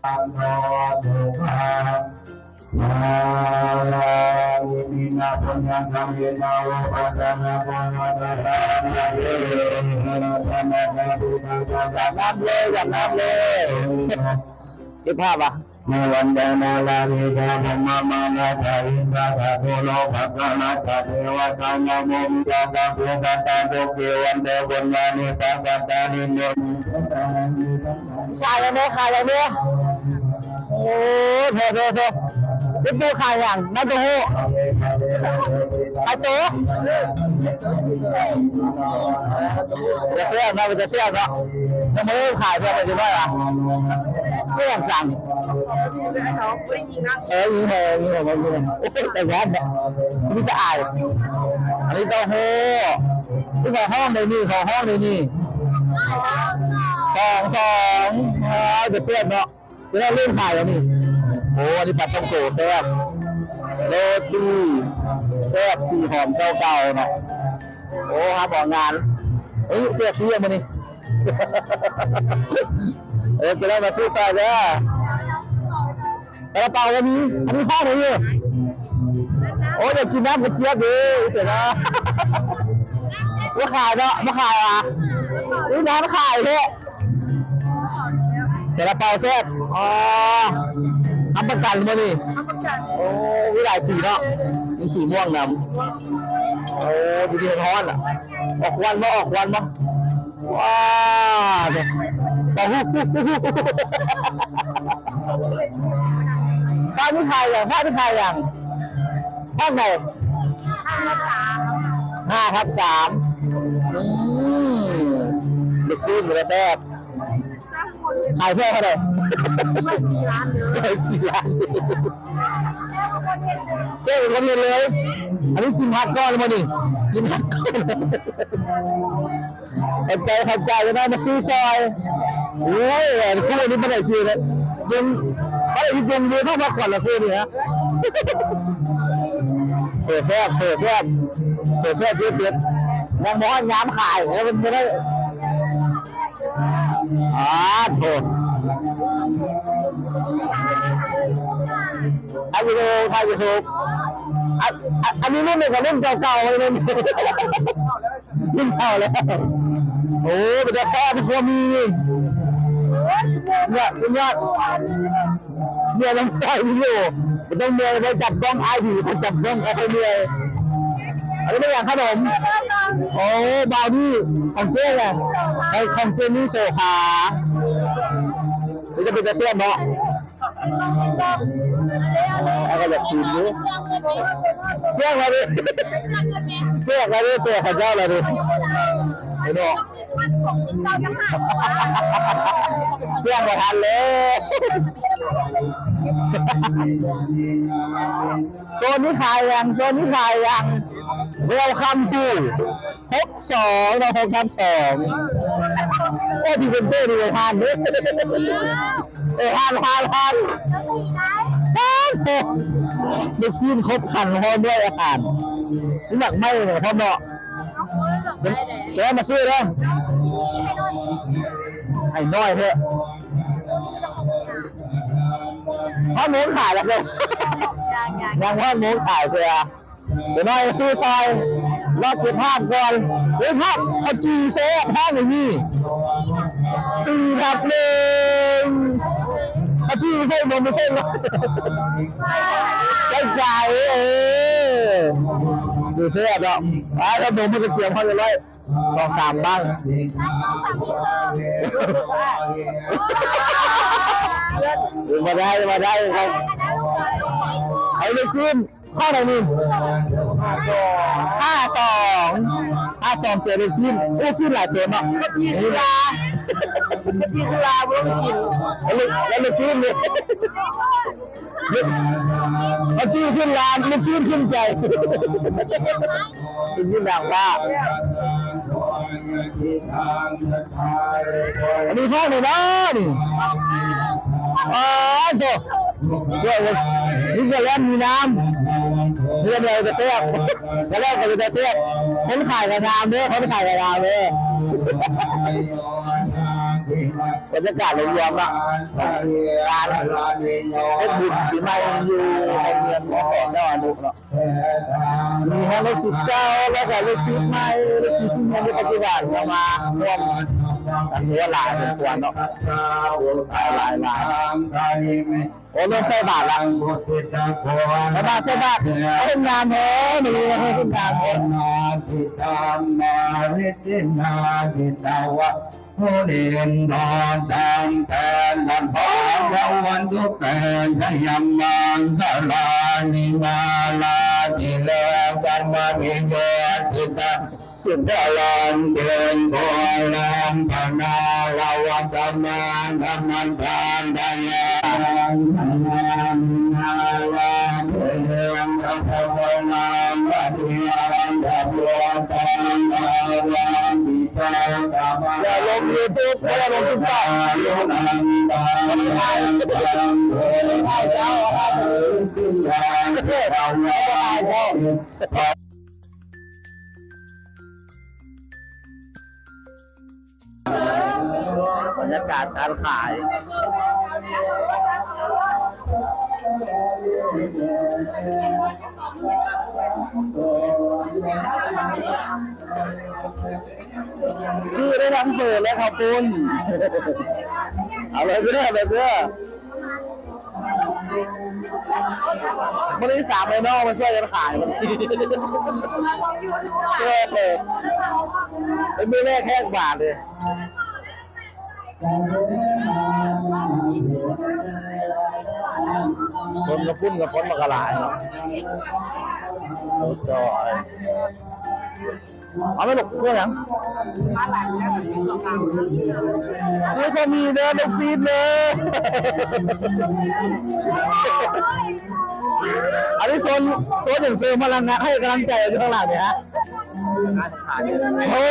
ตังโนสุขังมาลาวินาปุญญาคัมเยนาโวปัสสะนะปุญญาตานาเยนะธรรมะนะบุญญาน้ำเลยอย่างน้ำเลยเก็บภาพอ่ะเมื่อวันเดนาลาวิกาธรรมะมานาคาอินทาภะโตโลภะกานาคาเทวตานาโมมิยาตาภูกาตาโตเกวันเดบุญญาณิตาปัตตานิโนขายแล้วเนี่ยขายแล้วเนี่ยโอ้โหนี่ดูขายอย่างน่าดูขายตัวจะเสียบนะมันจะเสียบเนาะยังไม่ได้ขายเพื่อไปจะได้อะไม่อยากสั่งยิงเหรอแต่แย่เนี่ยนี่จะอายอันนี้เต้าหู้ที่ของห้องเลยนี่ของห้องเลยนี่สองจะเสียบเนาะจะได้เริ่มขายแล้วนี่โอ้อันนี้ปัดต้องโกแซ่บโรตีแซ่บสีหอมเก่าๆเนาะโอ้ครับบอกงานเฮ้ยเจ๊ชี้ยังมานี่จะได้มาซื้อซอยแล้วกระเป๋าวันนี้อันนี้ห้องไหนเนี่ยโอ้อยากกินน้ำกระเจี๊ยบดิเจ๋งนะมาขายเนาะมาขายอ่ะนี่น้ำขายเลยกระเป๋าแซ่บอ๋อทำประกันมาดิโอ้วิหลายสีเนาะมีสีม่วงนำโอ้ดูดีร้อนอ่ะออกควันมาว้าวแต่ข้าวนี่ขายอย่างห้องไหน5/3ลูกชิ้นเลยแซ่บขายเพื่อเท่าไหร่4 ล้านเจ๊เป็นคนเงินเลยอันนี้กินผักก้อนมาดิกินผักก้อนเข้าใจจะได้มาซื้อซอยโอ้ยคู่นี้ไม่ได้ซื้อเลยจนเขาได้ยินเยอะเข้ามาขวัญละคู่นี้ฮะเสือแซ่บเยอะยังมองย้ำขายแล้วมันจะได้โทษถ่ายวิดีโออันนี้รุ่นหนึ่งกับรุ่นเก่าๆเลยรุ่นเก่าแล้วโอ้เป็นจะแซ่บเป็นความมีเนี่ยสุดยอดเนี่ยต้องใส่วิดีโอมันต้องเมื่อยไปจับกล้องไอ้ผีคนจับกล้องไอ้คนเมื่อยอันนี้เป็นอย่างขนมโอ้บาวนี่ของเจ๊ไงไอ้ของเจ๊นี่โซฟานี่จะเป็นจะเสียบเนาะไอ้ก็อยากชิมดูเสียบมาดิเจ๊มาดิตัวข้าเจ้าเลยดิไอ้เนาะเสียบมาทันเลยโซนนี้ขายยังเวลคัมทู62เรา6/2โอ้ดีเป็นเต้ดีเลยทานด้วยทานเด็กซีนครบขันพร้อมด้วยอาหารนี่หนักไม่เลยพ่อเนาะแกมาซื้อเลยไอ้น้อยเถอะพ่อหมูขายแล้วเลยยังพ่อหมูขายเลยอ่ะเดี๋ยวน้อยซื้อซอยรอเก็บภาพก่อนเก็บภาพเขาจีเซ่ภาพอย่างนี้4/1เขาจีเซ่บนไม่เซ่เลยใจดูเสื้อเนาะถ้าผมไม่จะเตรียมเขาจะเลย2-3บ้างมาได้ครับไอ้เล็กซิมข้อไหนนี่52เจอเล็กซิมเล็กซิมหลายเสียงอ่ะนี่ลาไม่ต้องกินแล้วเล็กซิมเนี่ยเอาจี้ขึ้นลานเล็กซิมขึ้นใจกินยิ่งดังว่าอันนี้ข้อไหนเนาะนี่ตัวนี่ก็แล้วมีน้ำนี่ก็เลยจะเสียบแล้วก็จะเสียบคนขายกับน้ำด้วยคนขายกับน้ำด้วย บรรยากาศเลยยอมละการเป็นบุญปีใหม่อยู่ในเมืองแม่แสนดอนดุเนาะมีทั้งเลข19แล้วก็เลข10ใหม่เลข10ที่ยังในปัจจุบันเอามารวมกันเยอะหลายเป็นตัวเนาะหลายโอ้เริ่มใส่บาทละแล้วบาทใส่บาทเขาเป็นงานแท้นี่ให้เป็นงานแท้ทิตามมาริตินาทิตาวะผู้เรียนดอนแดงแทนดันฟ้าเราวันทุกแห่งขยำมังคลานิมาลาจิเลกันมามีโยติตาสุดาลันเดินโบราณพนาลาวันธรรมันธรรมันทานดังยานนาลาเดินอัปปนามปัจจัยดับดวงตาวันดิจาตามาอย่าลงยูทูบอย่าลงติ๊กต็อกโยนันตาบังเอิญเจ้าอาเอิญจึงยานเราไม่ได้บรรยากาศการขายชื่อได้ทั้งเปิดและขอบคุณเอาเลยเพื่อนเลยเพื่อนวันนี้3ไอ้น้องมาช่วยกันขายมันเพื่อนเลยเป็นมือแรกแค่บาทเลยคนกระพุ่นกับคนมากระหลายเนาะโอ้จอยเอาไม่หลบเพื่อนยังซื้อพอมีเด้อลูกซีดเลยอันนี้โซนอย่างซื้อพลังงานให้กำลังใจอยู่ข้างหลังเนี่ยฮะโอ้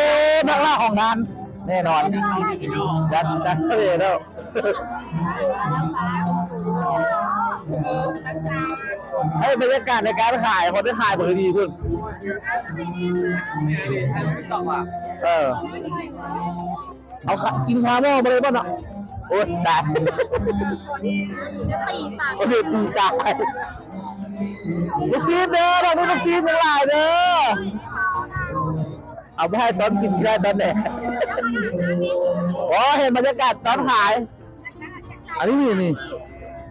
นักล่าของงานแน่นอนดันเลยแล้วให้บรรยากาศในการขายคนที่ขายเปิดดีขึ้นเอากินข้าวหม้อไปเลยป่ะเนาะโอ้ยตายโอ้ยตีตายลูกซีดเด้อเราดูลูกซีดเป็นลายเด้อเอาไปให้ตอนกินได้ตอนไหนโอ้เห็นบรรยากาศตอนขายอันนี้นี่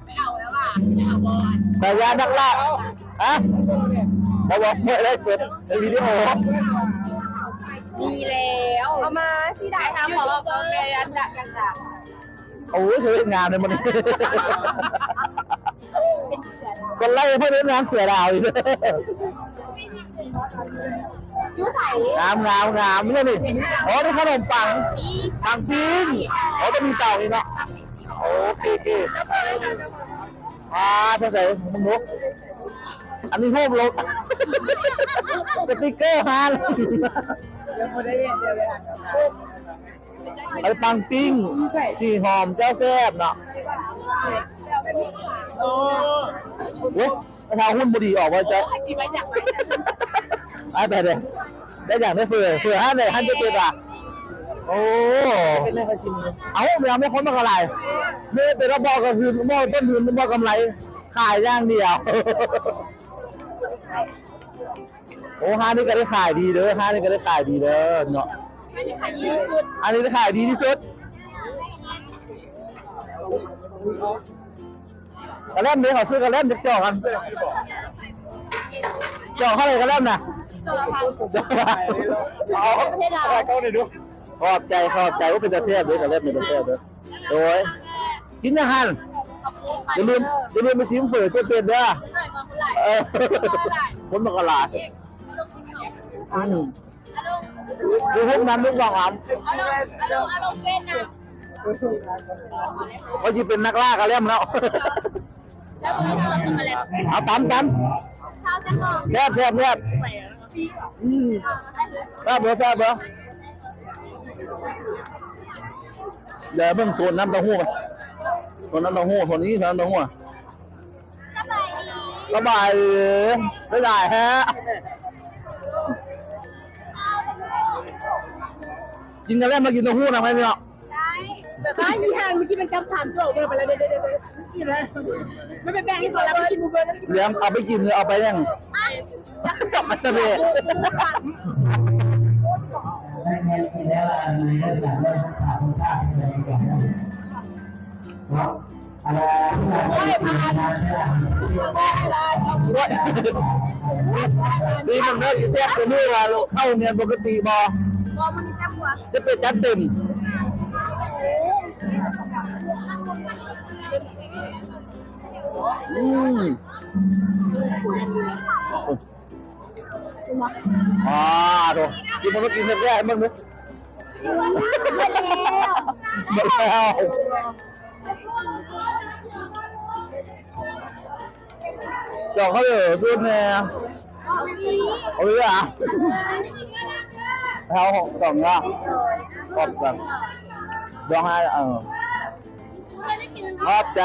ไม่เอาแล้วอ่ะไม่เอาบอลแต่ยานักล่าฮะเราบอกไม่ได้เสร็จในวิดีโอมีแล้วเอามาที่ได้ทำบอกเอาเลยอันดักกันจ้ะโอ้ยเธองานเลยมันก็ไล่เพื่อนงานเสือดาวอีกยุ่ใส่งามนี่นี่โอ้นี่ขนมปังปิ้งโอ้จะมีเต่าอีกเนาะโอเคภาษาสมุกอันนี้พวกรถสติ๊กเกอร์ฮาร์ไอ้ปังปิ้งชีหอมเจ้าแซ่บเนาะโอ้ยไปทางหุ้นบุรีออกมาจะไปเลยได้อย่างได้เฟื่อฮั่นจะเป็นอ่ะโอ้ไม่เคยชิมเอาไม่ค้นมากระไรไม่เป็นระบอกก็คือหม้อต้นทุนหม้อกำไรขายย่างเดียวโอ้ฮั่นนี่ก็ได้ขายดีเด้อฮั่นนี่ก็ได้ขายดีเด้อเนาะอันนี้ได้ขายดีที่สุดกระเล่มนี้เขาซื้อกระเล่มจะจ่อกันจ่อเข้าเลยกระเล่มนะเอาเข้าเลยดูขอบใจว่าเป็นตาเสียบด้วยกระเล่มเป็นตาเสียบด้วยโอ้ยกินอาหารอย่าลืมไปชิมเฟื่อตัวเป็นเด้อคนมันกระลาดูพวกนั้นลูกหวังเอาลงเป็นนะเขาจะเป็นนักล่ากระเล่มแล้วเอาตำแซ่บเบอร์แซ่บเบอร์เดี๋ยวเบิ่งโซนน้ำเต้าหู้กันโซนน้ำเต้าหู้โซนนี้โซนน้ำเต้าหู้สบายไม่ได้ฮะ กินกันแล้วมากินเต้าหู้นะไหมพี่น้อง ได้แต่ถ้าอีห่างเมื่อกี้มันจำถามโจกไปแล้วเดี๋ยวกินอะไรไม่เป็นแบ่งที่คนแล้วไม่กินบูเบอร์แล้วกิน เลี้ยงเอาไปกินเลยเอาไปยังกลับมาเสน่ห์ ได้เงินกินแล้วอะไรก็อยากได้ถามคุณค่าอะไรกันเนาะอะไรไม่ผ่านซีมันเลิกแซ่บตัวนี้ว่าเข้าเนียนปกติบอ มันนี่แซ่บกว่า จะเป็นจัดเต็มดูกินมันก็กินแซ่บๆมึงนึกหมดแล้วจอกเขาเลยสุดเนี่ยเอาเลยอ่ะเอาสองอ่ะขอบกันดองให้ขอบใจ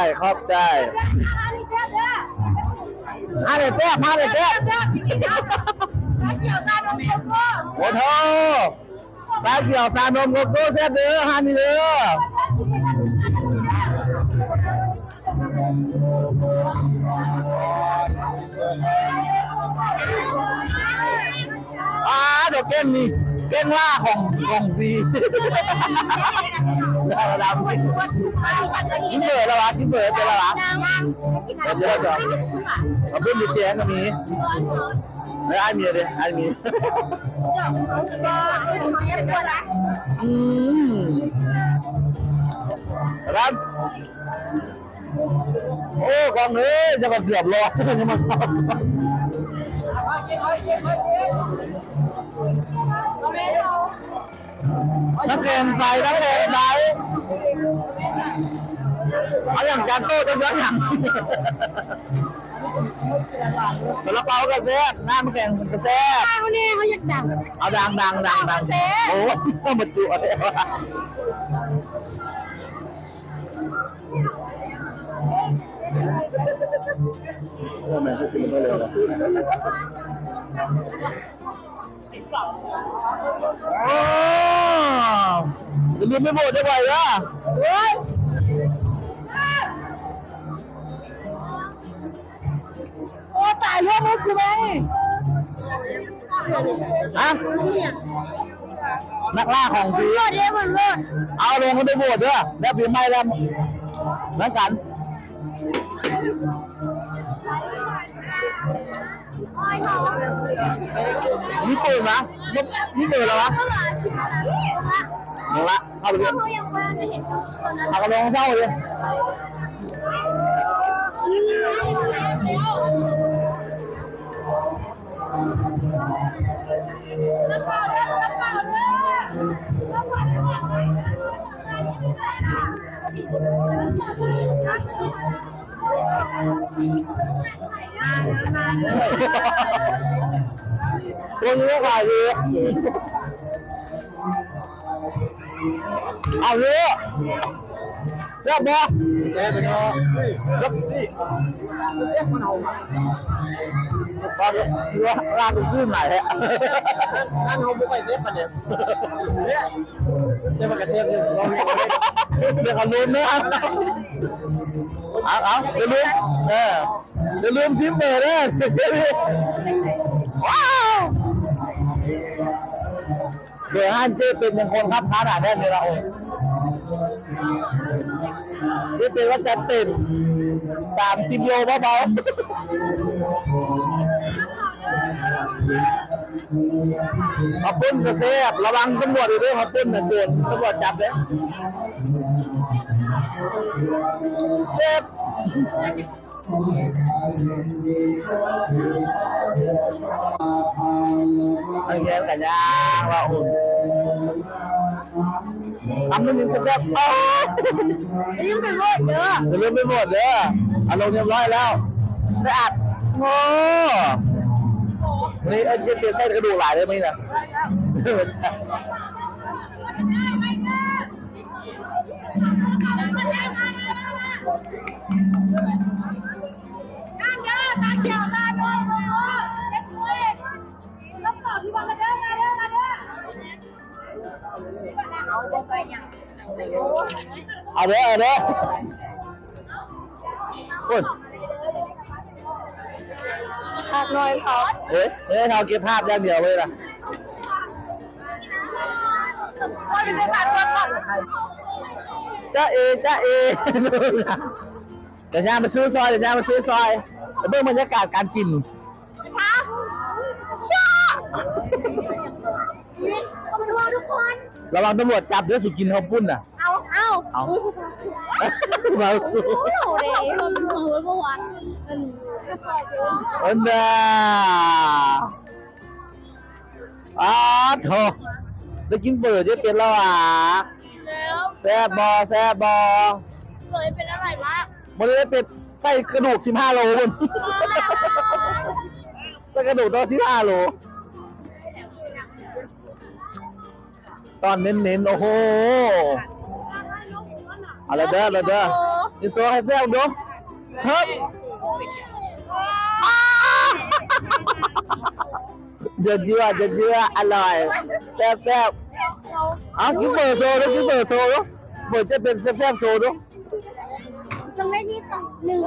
อะไรแซ่บมาเลยแซ่บโอ้โหตาเขียวซานมโกโก้แซ่บเด้อฮันนี่เด้อดอกเก้นนี่เก้นล่าของฟรีดาวกินเบอร์แล้ววะกินเบอร์เป็นแล้ววะเดี๋ยวเอาเพิ่มดีเจนตรงนี้แล้วไอ้เมียดิไอ้เมียครับโอ้กองเอ้ยจะมาเกือบรอจะมานักเรียนใส่นักเรียนใส่เอาอย่างจานโต้จะเยอะอย่างกระเป๋ากระแทกหน้ามันแข็งกระแทกเขาเนี่ยเขาอยากดัง เอาดังโอ้ต้องมาจุอะไรวะโอ้แม่ก็กินไม่เลยจะลืมไม่หมดได้ไหมล่ะเฮ้ยโอ้ตายเยอะมากคือไหมฮะนักล่าของจริงเอาลงเขาได้โหวตด้วยแล้วปีใหม่แล้วนั่นกันนี่เปิดนะนี่เปิดแล้ววะลงละเข้าไปเลยเอากระลงเข้าเลยตัวนี้ก็ขายดีเอาเยอะเรียบร้อยเจ๊ไปเนาะรับนี่เรียกมันเอาตอนนี้ร้านดูขึ้นใหม่ฮะร้านเขาไม่ไปเทียบกันเนี่ยเนี่ยเทียบกันเทียบเนี่ยเดี๋ยวเขาลุ้นนะเอาเดี๋ยวลืมชิมเบอร์เลยว้าวเดี๋ยวฮันเจ๊เป็นยังคนครับค้าหนาแน่นเลยเราเจ๊เป็นว่าจะเต็ม30 โลเบาๆมาปุ้นกระเซบระวังตำรวจด้วยมาปุ้นนะเกินตำรวจจับเลยเจ็บอันนี้กันยางว่าอุ่นทำนึงจะแบบลืมไปหมดเด้อลืมไปหมดเด้ออารมณ์เรียบร้อยแล้วได้อัดโอ้นี่จะเปลี่ยนไส้กระดูกหลายได้ไหมนะตาเขียวตาโดนเลยเด็กเลยรับต่อที่วันละเด้อมาเด้อ เอาเด้อเอาเด้อคุณ ภาพน้อยเขา เฮ้ยเราเก็บภาพอย่างเดียวเลยล่ะ ไม่ได้ผ่านวันก่อน จ้าเอเดี๋ยวย่ามาซื้อซอยเดี๋ยวย่ามาซื้อซอยแล้วเบื้องบรรยากาศการกิน ค่ะชอบขอบคุณทุกคน ระวังตำรวจจับเดี๋ยวสิกินข้าวปุ้นน่ะ เอา มาสู้ โอ้โหเลยคนมือเมื่อวาน อันน่ะโถได้กินเฟอร์จะเป็นแล้วอ่ะ แล้ว แซ่บบอ เคยเป็นอะไรมาก มันได้เป็นไส้กระดูก15 โลคุณไส้กระดูกต้อง15 โลตอนเน้นๆโอ้โหเอาละเด้ออินโซให้แซ่บดูครับเดือดเยืออร่อยแซ่บเอากินเบอร์โซดูเบอร์จะเป็นแซ่บโซดู ต้องได้ที่สองหนึ่ง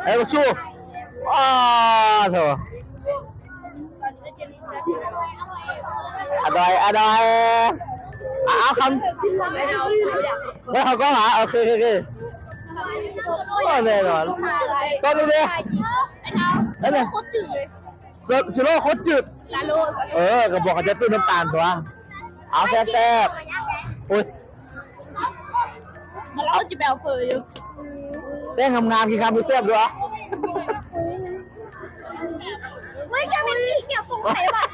ไอ้ลูกชูโถอร่อยเอาคำแล้วเขาก็หาโอเคก็แน่นอนก็ดูดินั่นเลย โคตรจืดเลย ซิโร่โคตรจืด ซาโล ก็บอกเขาจะตื้นน้ำตาลตัวเอาแซ่บอุ้ย แล้วก็จะแบลเฟอร์อยู่ แต้งงามๆกินคำดูแซ่บด้วย ไม่จะเป็นพี่เกี่ยวกับใครบ้าง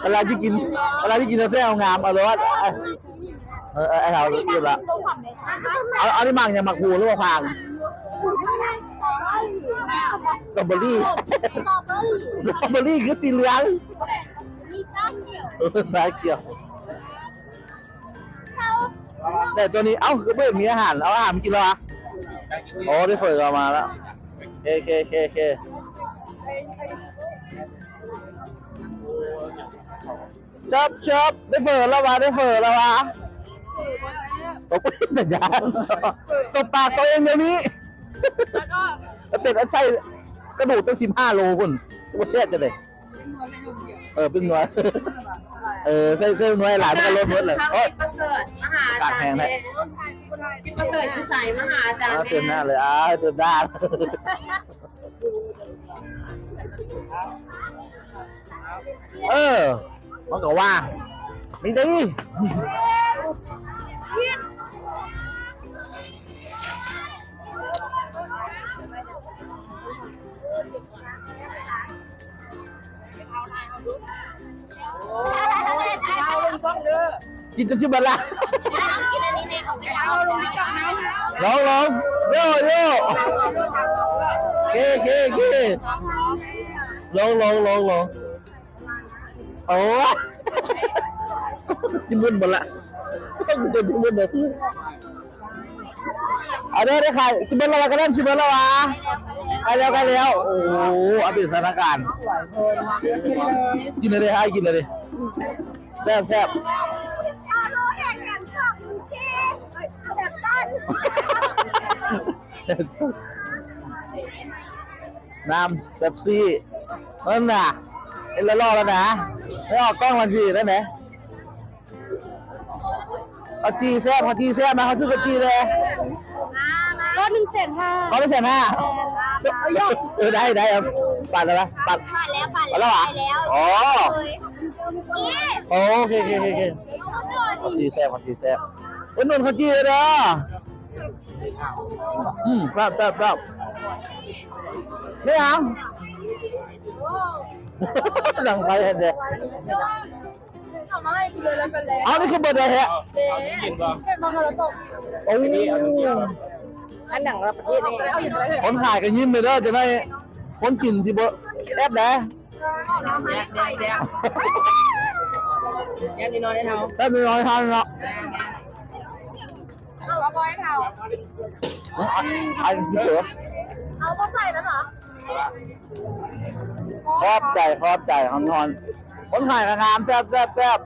อะไรที่กินแซ่บงามเอาเลยว่าไอ้เราหยุดละเอาที่มังอย่างมักหูหรือว่าพางสตรอเบอรี่คือสีเหลืองสายเกี่ยวแต่ตัวนี้คือไม่มีอาหารเอาอาหารมากินแล้วอ่ะโอ้ได้เฟิร์กมาแล้วเคจับได้เฟิร์แล้ววะตบแต่ยานตบปากตัวเองเดี๋ยวนี้แล้วเป็นไส้กระดูกตั้ง15 โลคุณตัวเสียจะเลยเป็นหน่วยไส้เส้นหน่วยหลานก็ลดหมดเลยโอ้ย ประเสริฐมหาอาจารย์ที่ประเสริฐคือสายมหาอาจารย์ เต็มหน้าเลยเต็มหน้ามันก็ว่าไม่ดีกินจนชิบะละ กินอันนี้เนี่ยของเราลงไปก่อนนะ ลองโย่เคลองโอ้จิ้มบุญหมดละต้องจิ้มบุญเลยสิเอาได้ค่ะจิ้มบุญแล้วกันนั่นจิ้มบุญแล้ววะกันแล้วโอ้โหอัปเดตสถานการณ์กินเลยกินเลยแซ่บน้ำเป๊ปซี่นั่นน่ะละล่อแล้วนะไม่ออกกล้องวันทีแล้วนะเอาจีแซ่บมาเขาซื้อกะจีเลย ก็1,500,000 เขาไม่เสร็จนะได้ครับปัดแล้วปัดแล้วเหรออ๋อโอเคจีแซ่บวันนนเขาจีเลยเด้อครับนี่อ่ะดังไฟเห็นเด็กเอานี่คือเบอร์ใดฮะโอ้อันหนังเราประเทศนี้คนขายกันยิ้มเลยเด้อจะได้คนกินสิบ่แอบได้ยังดีนอนได้เท่า ได้ไม่น้อยทันเนาะเอาบอยเท่า อันนี้เถอะ เอาก็ใส่แล้วเหรอ ขอบใจฮอน คนขายกระงามแซ่บแซ่บแซ่บ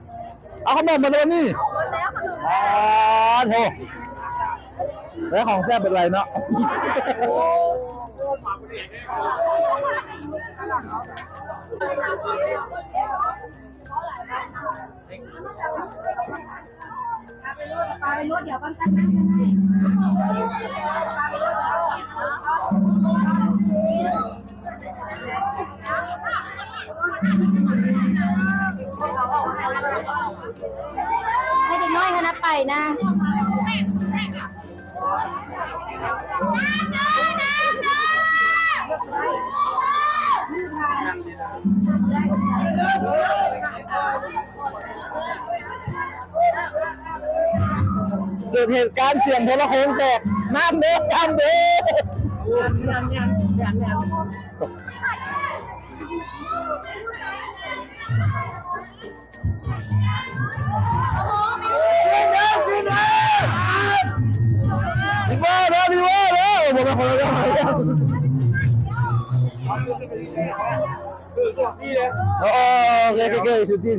เอาขนมมาเลยนี่อ๋อโถแล้วของแซ่บเป็นไรเนาะปลาไปนวดเดี๋ยวปั้นตั้งนั่งกันให้เด็กน้อยคณะไปนะเกิดเหตุการณ์เสียงโทรโขงแตกน้ำเด้อน้ำเด้ดีว่าเด้อดีว่าเด้อบอกมาคนละโอเคสุดที่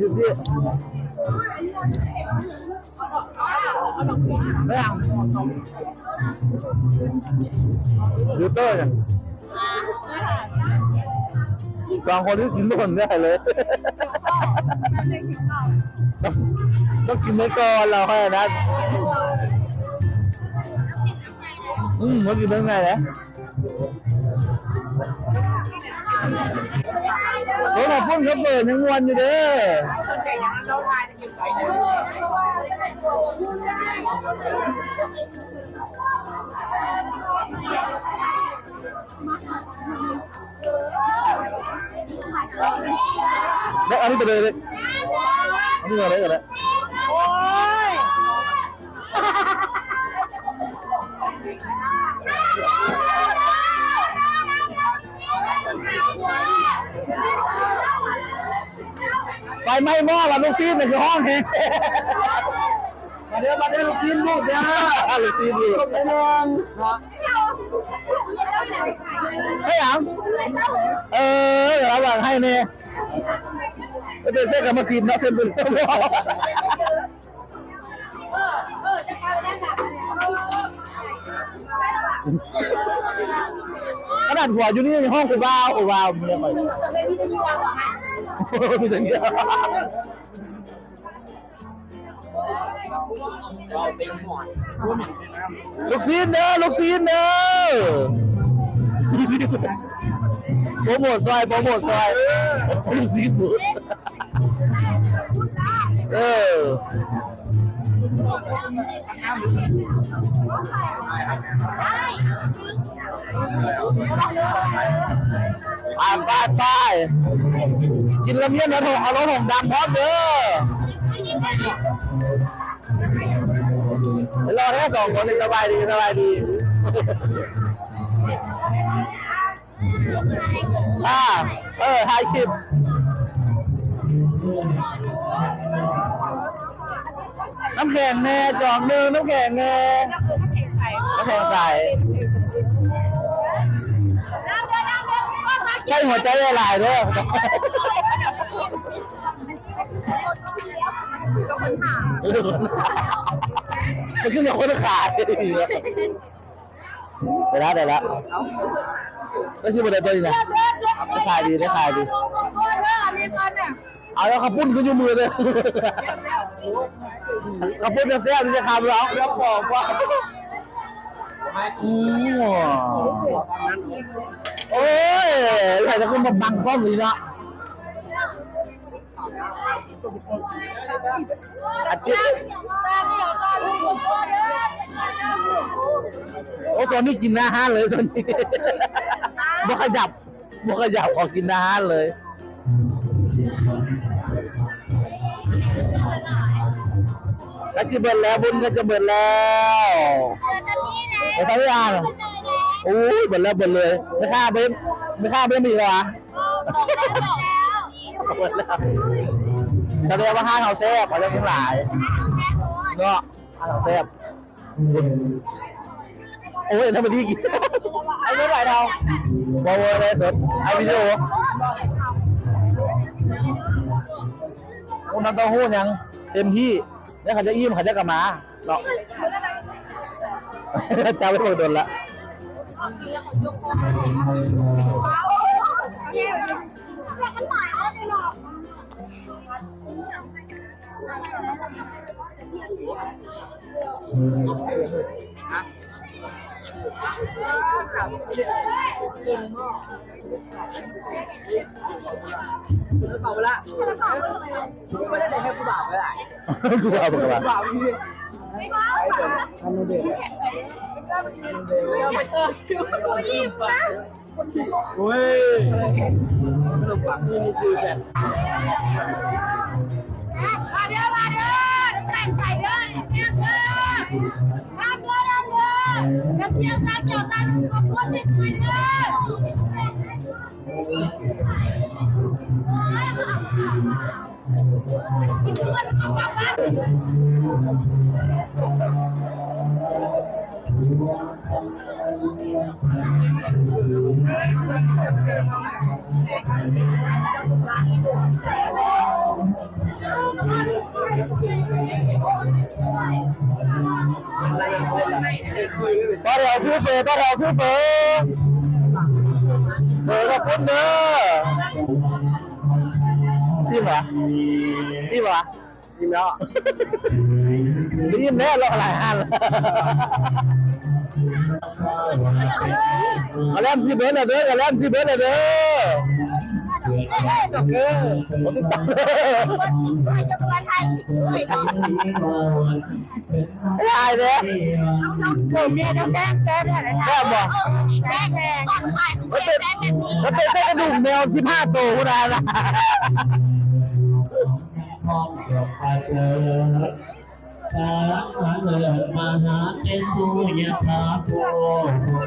ไม่เอายูเตอร์กันสองคนที่กินไม่คนได้เลยต้องกินไว้ก่อนเราค่อยนะมันกินได้ไงนะโอ้ยพุ่งเขาเปิดยังวนอยู่เด้อแล้วอันนี้ไปเลยอันนี้อะไรกันแล้วโอ้ยไปไม่หม้อละลูกซีนในห้องเองมาเดี๋ยวลูกซีนลูกเดี๋ยวลูกซีนลูกไปนอนให้หยังเดี๋ยวระหว่างให้เนี่ยไม่เป็นเส้นกับมาซีนนะเส้นเป็นจะกลายเป็นขนาดหัวอยู่นี่ในห้องกูบ้าเนี่ยไปพี่ถึงเดียวลูกซีนเด้อโปรโมทซอยลูกซีนหมดไปกินละเมียนนะเอารถของดำพร้อมเด้อรอแค่2 คนสบายดีถ่ายคลิปน้ำแข็งแน่จอกนึงน้ำแข็งแน่น้ำแข็งใสใช่หัวใจละลายด้วยมันขึ้นอย่างคนขาดได้แล้วก็ชื่ออะไรตัวนี้นะได้ขายดีเอาแล้วขับปุ้นขึ้นอยู่มือเลยขับปุ้นแซ่บๆจะขับแล้วแล้วบอกว่าโอ้ยใครจะขึ้นมาบังกล้องเลยนะอาทิตย์โอ้โซนี่กินอาหารเลยโซนี่บ่ขยับออกกินอาหารเลยก็จะเบิดแล้วบุญก็จะเบิดแล้วไปทำยังไงโอ้ยเบิดเลยไม่ค่าเบิ้มอีกเหรอแสดงว่าห้างเขาแซ่บอะไรทั้งหลายเนาะห้างเขาแซ่บโอ้ยทำไมดีกินไอ้ไม่ไหวเราบอลเลยสดไอ้วิดีโอ คนน้ำเต้าหู้ยังเต็มที่แล้วเขาจะอิ่มเขาจะกลับมาเนาะจ้าไปโดนละเปล่าละไม่ได้ให้ผู้บ่าวก็ได้ กูเอาไปกัน บ่าวพี่ไม่บ่าวทำไม่ได้ไม่เติมตัวยิ้มนะเฮ้ยขนมปังนี่มีชื่อแค่มาเด้อแต่งใจเด้อเนี่ยเด้อทำเด้อจะเสียงดังเกี่ยวกับขบวนเด็กไทยเด้ป้าเราซื้อเฟย์ก็พุ่นเด้อจิ้มเหรอจิ้มแล้วจิ้มแน่เราหลายอันกระแลมซีเบสเลยเด้อกระแลมซีเบสเลยเด้อโอเคผมติดตามเลยไอ้เด้อผมเนี่ยต้องแก้บอกมันเป็นเส้นกระดูกแมว15 ตัวนะมองเกี่ยวไปเลยตาลักเลิศมหาเป็นผู้ยาพาโพอยู่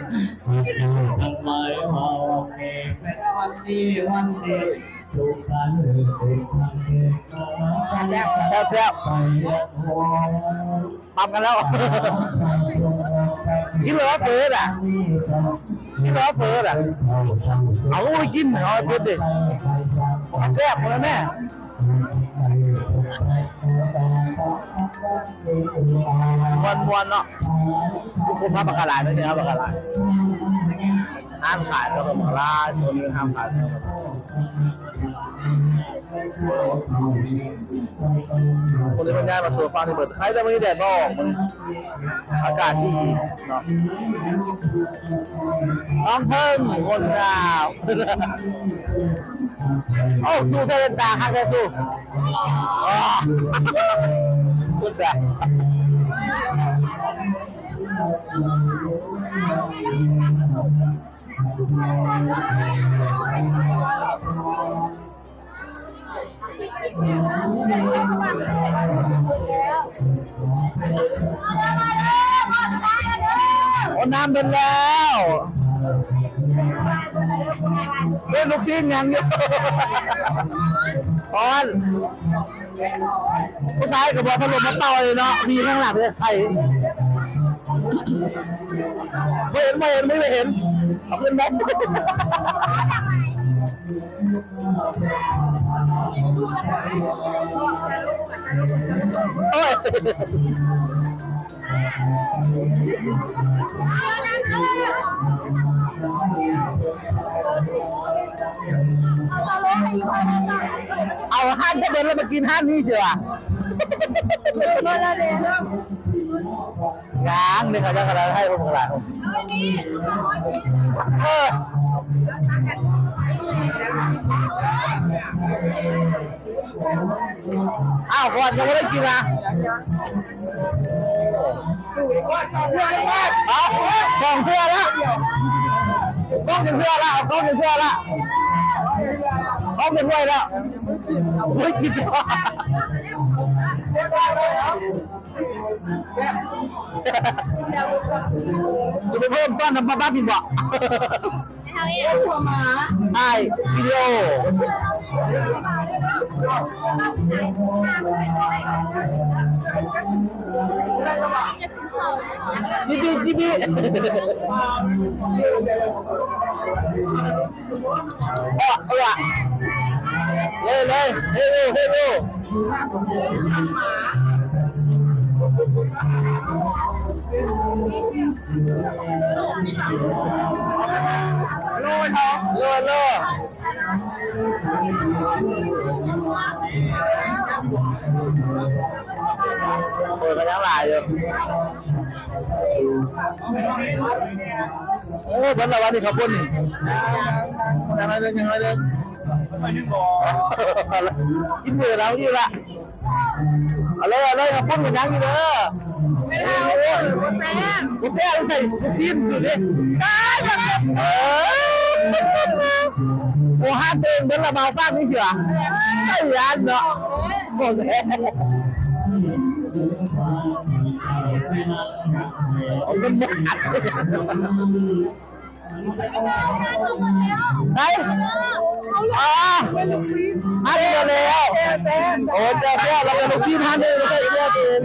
ทำไมว่าเป็นวันดีทุกท่านเป็นทางเด็กแซ่บไปปั๊มกันแล้วกินเหลือเฟืออ่ะเอาไปกินเอาไปดิแซ่บเลยแม่วันเนาะทุกคนมาปากกาลายเนี่ยปากกาลายห้ามขายแล้วก็ปากกาลายโซนนี้ห้ามขายคนที่มันย้ายมาสู่ฟังที่เปิดใครแต่ไม่ได้แดดบ้องอากาศดีเนาะต้องเพิ่มคนดาวโอ้สู้เส้นตาฮักได้สู้คุณดาวโอ้น้ำเป็นแล้วเล่นลูกชิ้นยังอยู่ตอนผู้ชายกับบอลพัดลมมาต่อยเนาะมีข้างหลังเลยใครไม่เห็นเอาขึ้นได้โอ้ยเอาห้านก็เดินแล้วมากินห้านนี่เถอะงางหนึ่งอาจจะกระไรให้ผมกระไรอ้าวก่อนยังไม่ได้กินนะเอากล่องเพื่อแล้วกล้องเพื่อแล้วกล้องเพื่อแล้วไม่กินจะไปเพิ่มต้นน้ำปลาบ้ากินบ่ไอวิดีโอจีบีเลยเฮ้ย โลเนาะโลเปิดกันยังหลายอยู่โอ้ผลละวันนี้ขอบคุณนี่ยังไงเดินกินเบื่อแล้วอยู่ละเอาเลยขอบคุณกันยังอยู่เด้อไม่เอาบุเซ่ใส่ลูกชิ้นอยู่ดิโอ้ห้าเต็มเป็นละมาสร้างนี่เชียวไอ้ยันเนาะโอเคมันหมดไหนฮันเดียวแล้วโอ้เจ้าเราเป็นลูกชิ้นฮันเดียวไม่ใช่เดียวเอง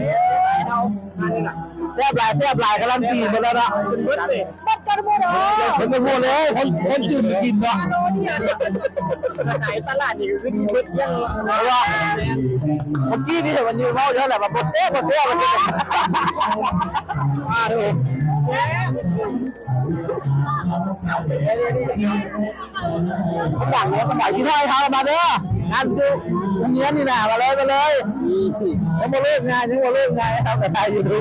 แทบหลายกำลังตีมาแล้วนะมันจะหมดแล้วคนจืดกินเนาะขายตลาดนี่คือกินเบิดยังเพราะว่าเมื่อกี้นี่มันยืนเมาเยอะแหละแบบโคตรเท่มันมาดูเขาบอกว่าเขาบอกกินให้เขามาเด้องานดูเงี้ยนี่นะมาเลยเขามาเลิกงานครับแต่ไทยอยู่ดู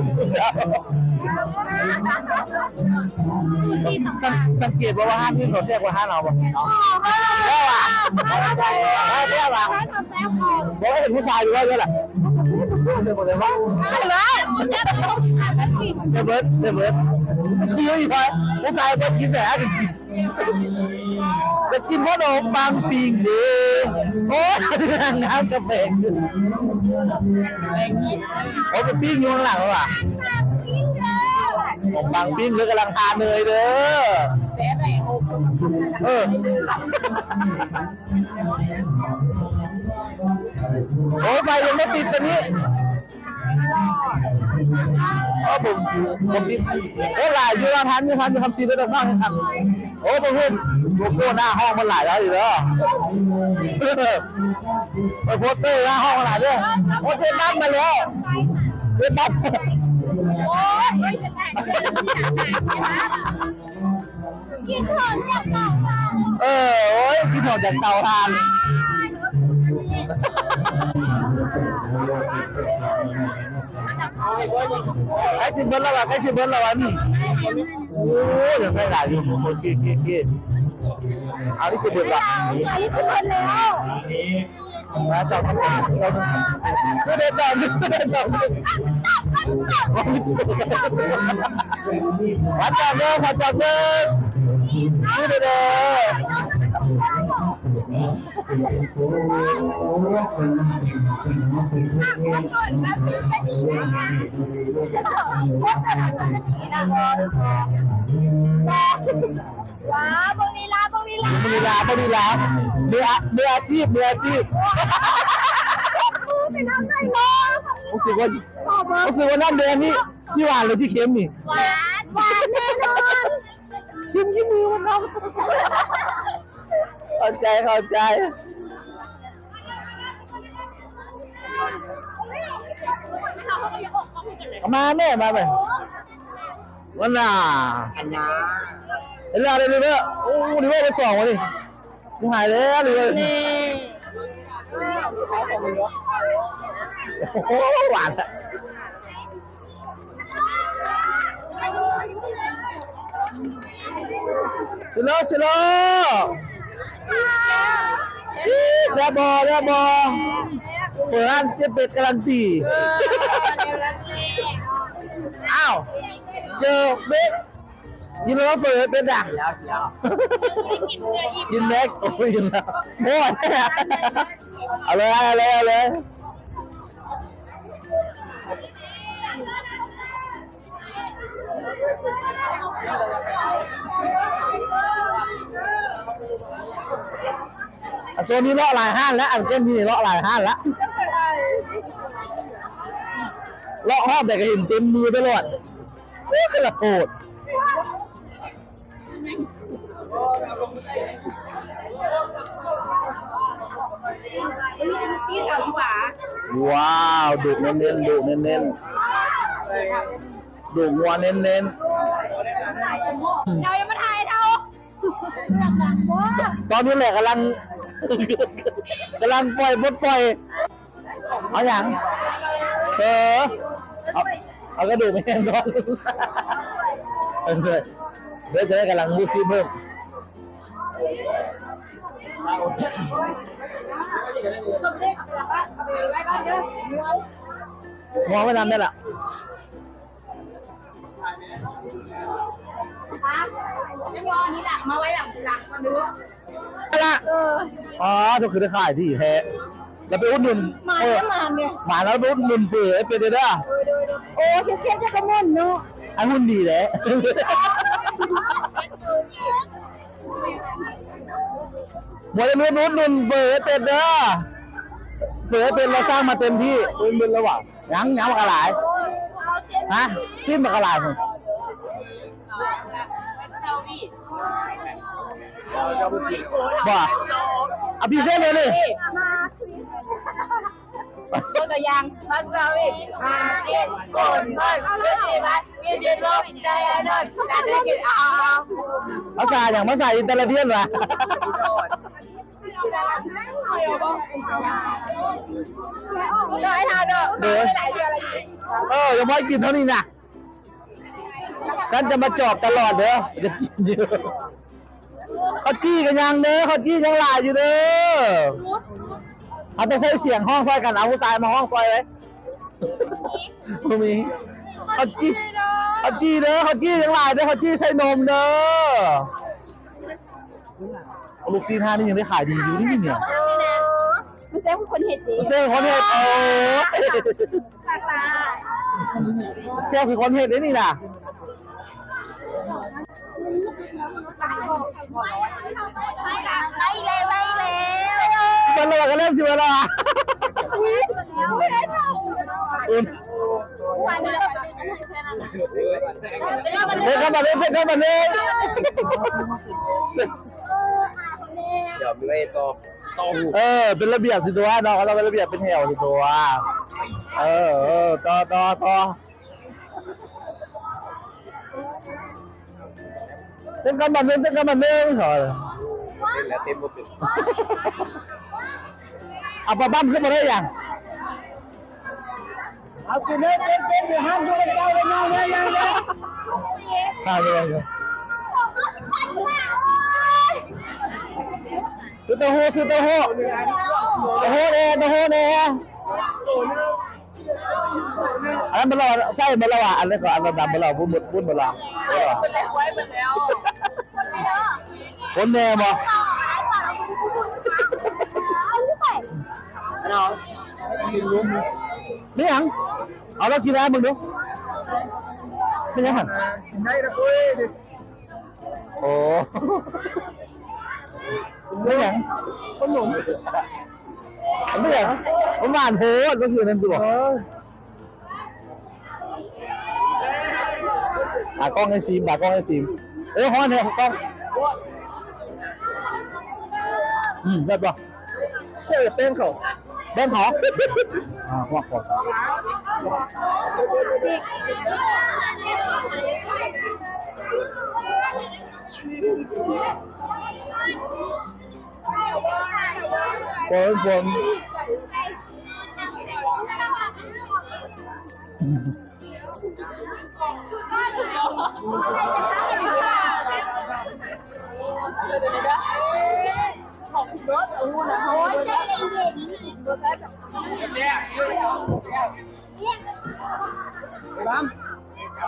สังเกตว่าห้างที่เขาแทรกว่าห้างเราป่ะแค่ว่าบอกว่าเห็นผู้ชายอยู่ว่าเยอะแหละเดี๋ยวเลยว่าเดี๋ยวเบิร์ดคืออยู่ไปผู้ชายก็กินแต่กินจะกินขนมปังปิงดีโอ้ยน้ำกาแฟโอ้เป็นปิ้งอยู่ข้างหลังหรอผมปังปิ้งเลยกำลังทานเลยเด้อโอ้ไฟยังไม่ติดตอนนี้ผมติดโอ้หลายอยู่ทำตีได้แต่สร้างให้ทันโอ้ผมเห็นโลโก้หน้าห้องมันหลายแล้วอยู่แล้วไปโพสเตอร์หน้าห้องมันหลายด้วยโอ้เทปบัฟมาแล้วเทปบัฟกินของจากเตาถ่านโอ้ยกินของจากเตาถ่านใครชิมเบิ้ลละวันนี่โอ้ยยังไม่หลายอยู่คนกี้เอาที่ชิมเบิ้ลละมาจับซื้อเด็ดดอกมาจับเลยซื้อเด็ดว้าบงลีลามืออาชีพเป็นน้ำใจร้อน รู้สึกว่าน้ำแดงนี่ที่หวานหรือที่เค็มนี่หวานแน่นอนยิ้มมือมันน้ำเข้าใจมาแม่มาไปวันน่ะเวลาเลยเนอะโอ้ดีว่าไปส่องมาดิกูหายแล้วเลยโอ้หวานอะสโลแซ่บบอเปิดร้านเจ๊เป็ดการันตีอ้าวเจอเบ็ดยินแล้วเปิดเป็นดังยินแม็กโอ้ยยินแล้วโอ้ยเอาเลยโซนนี้เลาะหลายห้านแล้วอันเก้นนี่เลาะหลายห้านแล้วเลาะห้องแต่ก็เห็นเต็มมือไปหมดนี่กระโดดที่เราที่หวา ว้าวดุเน้นๆดุเน้นๆดุงัวเน้น เรายังมาถ่ายเท่า ๆตอนนี้แหละกำลังปล่อยบดปล่อยเอาอย่างเอากระดูกไม่แห้งก่อนเดี๋ยวจะได้กำลังมูซีเพิ่มมองไม่ทำได้ละยังยอนี่แหละมาไว้หลังก่อนดู ละอ๋อทุกคือได้ขายที่แท้แล้วไปอุดหนุนมาแล้วไปอุดหนุนเฟื่อเป็นเด้อโอ้เค็มๆจะกระมุ่นเนาะ ไอ้หุ่นดีแหละหมดจะอุดหนุนเฟื่อเป็นเด้อเฟื่อเป็นเราสร้างมาเต็มที่เป็นระหว่างยังมากระหลายฮะซิมมากระหลายผมบ่เอาพี่เส้นเลยตัวอย่างพันเราอีกมาเก็บก่อนเพิ่มเรื่องที่วัดมีเดียนลบใจอันนั้นการได้กินภาษาอย่างภาษาอินเตอร์เดียนวะได้ทานเด้อเดี๋ยวยังไม่กินเท่านี้นะฉันจะมาจอบตลอดเด้อจะกินเยอะเขาจี้กันยังเด้อเขาจี้ยังหลายอยู่เด้อเขาต้องใช้เสียงห้องซอยกันเอาผู้ชายมาห้องซอยไว้พวกนี้เขาจี้เด้อเขาจี้ยังหลายเด้อเขาจี้ใส่นมเด้อลูกซีท่านี่ยังได้ขายดีอยู่นี่เนี่ยมันเซ่คนเห็ดดีเซ่คนเห็ดโอ้เซ่คือคนเห็ดได้นี่นะไล่เลยมันเลยก็เริ่มชิวแล้วอ่ะวันนี้เราเด็กเข้ามาเลยอย่าไม่ต่อเป็นระเบียบสิตัวน้องเราเป็นระเบียบเป็นแถวสิตัวต่อเต้นกันมาเต้นเหรอแล้วเต็มหมดเลยเอาปลาบ้ามขึ้นมาได้ยังเอาคุณเต้นอยู่ห้ามดูกันเจ้าเลยยังข้าวเลยซื้อเต้าหู้เน่อันนั้นมันเราใช่มันเราอันนี้ก็อันดำมันเราพูดมันเราเป็นเล็กไว้เหมือนแล้วคนแน่บ่น้องนี่ยังเอาแล้วกินอะไรมึงดูนี่ยังได้ละคุยดิโอ้นี่ยังขนมไม่ยังมันหวานโหดก็คือนั่นตัวกล้องให้ซีมฮ้อนเนี่ยกล้องได้ปะเต้นเขาพวกผม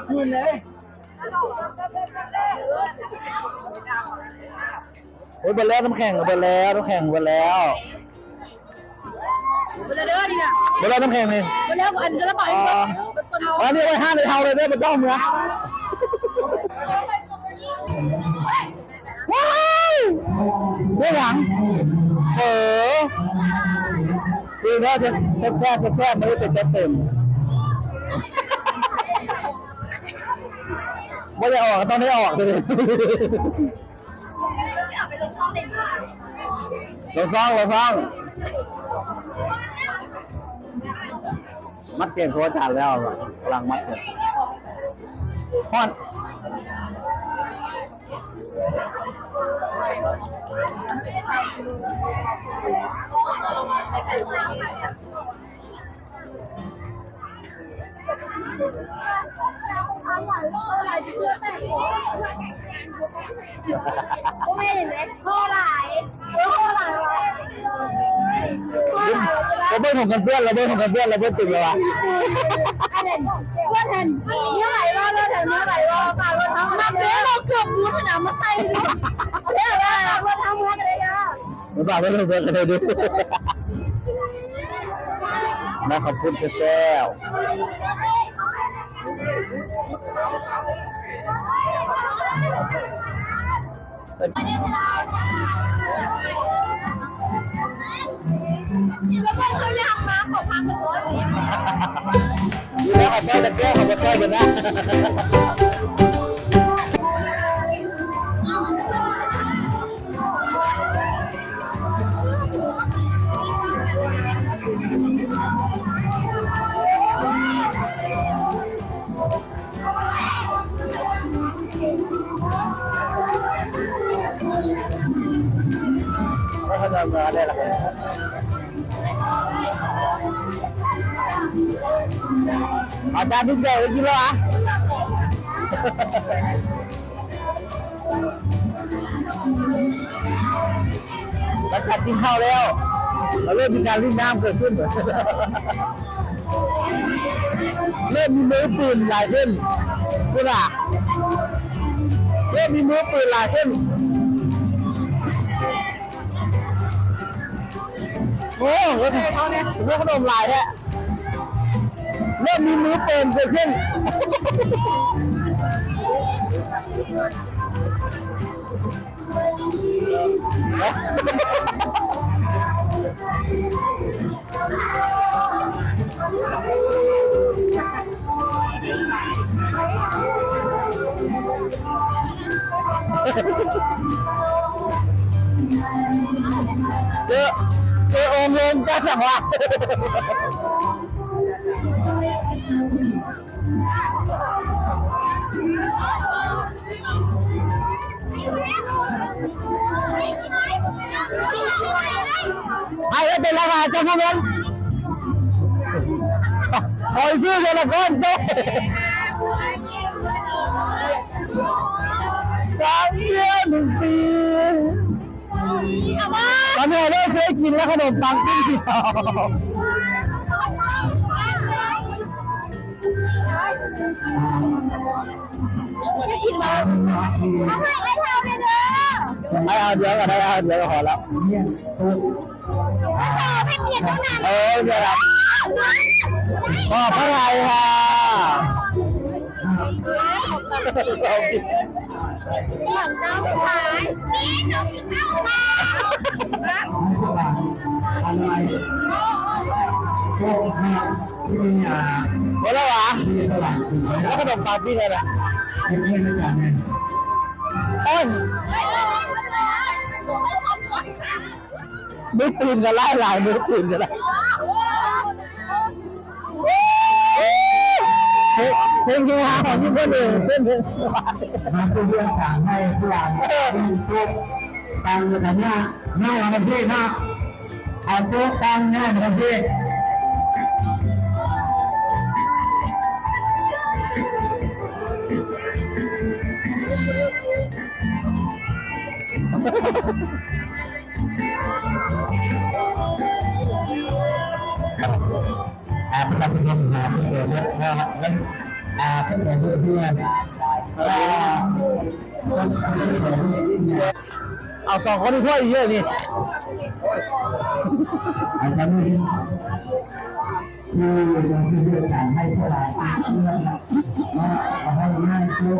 คืนเลยโอ้ยไปแล้วน้ำแข็งไปแล้วไปแล้วน้ำแข็งนี่ไปแล้วอันจะระบายอันนี้ไว้5ในเท่าเลยได้เป็นด้อมเหรอว้าวเรื่องหลังซื้อแล้วแซ่บไม่ได้เป็นเต็มไม่ได้ออกต้องได้ออกเลยลงซ่อง มัดเสียงโทรจานแล้วกำลังมัดเสียงฮอนไม่เห็นไหมโทรหลายโทรหลายวะโทรหลายวะ เราเบิ้ลของกันเพื่อนเราเบิ้ลของกันเพื่อนเราเบิ้ลติดเลยวะ อะไรเพื่อนเห็นเนื้อไหลว่าเนื้อไหลว่าปลารถทั้งนับเนื้อเราเกือบรู้ขนาดมาใส่ดิเรียกว่ารถทั้งเมืองเลยอ่ะ ไม่ป่าไม่รู้เพื่อนเลยดูนะขอบคุณเจ้าแล้วก็เขาอยากมาขอพักกันรถเนี่ย แล้วขอบคุณเจ้าขอบคุณเจ้าอยู่นะก็ทำงานได้ละอาจารย์ทุกอย่างกินแล้วอ่ะหลังจากกินข้าวแล้วเราเริ่มมีการรีดน้ำเกิดขึ้นเริ่มมีมือปืนหลายขึ้นกูด่าเริ่มมีมือปืนหลายขึ้นโอ้โหเขาเนี่ยเรื่องขนมลายเนี่ยเริ่มมีมือปืนเกิดขึ้นเจอองค์ลงจะสั่งว่าไอ้เป็นราคาจะพูดงั้นคอยซื้อเงินละก้อนเจ้า3 เดือน 1 ปีตอนนี้เริ่มเคยกินแล้วขนมปังปิ้งเขียวได้ยินมาทำไมไอ้เท่าเลยเด้อ ไม่เอาเดี๋ยวก็ได้เอาเดี๋ยวก็พอแล้ว ให้เมียตั้งนาน เดี๋ยวครับขอบพระทัยค่ะหลังเจ้าขายนี่หนูเจ้าขายอะไรพวกที่มีหมดแล้วเหรอ มีตลาดถึงไหม แล้วขนมปังปิ้งอะไร เพื่อนๆด้วยกันเนี่ย โอ้ยมือปืนกันไล่ลายมือปืนกันไล่เพลงที่หาของที่เพื่อนเองเพื่อนมาเพื่อนๆสั่งให้เพื่อนพวกตังค์กันเนี่ยง่ายมาพี่นะเอาโต๊ะตังค์ง่ายมาพี่ประจำเป็นงานที่เกิดเนี่ยนะครับเพื่อนเพื่อนเอา2 คนที่ถ้วยเยอะนี่อาจารย์นี่คือเรื่องการให้เท่าไหร่เรื่องเอาให้ง่ายคือ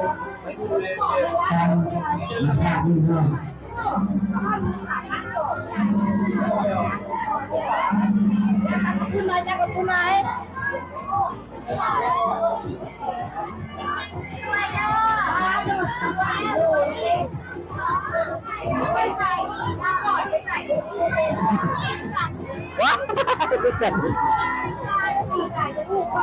การนะครับนี่เรื่องคุณนายจะกับคุณนายว้าวจัด เ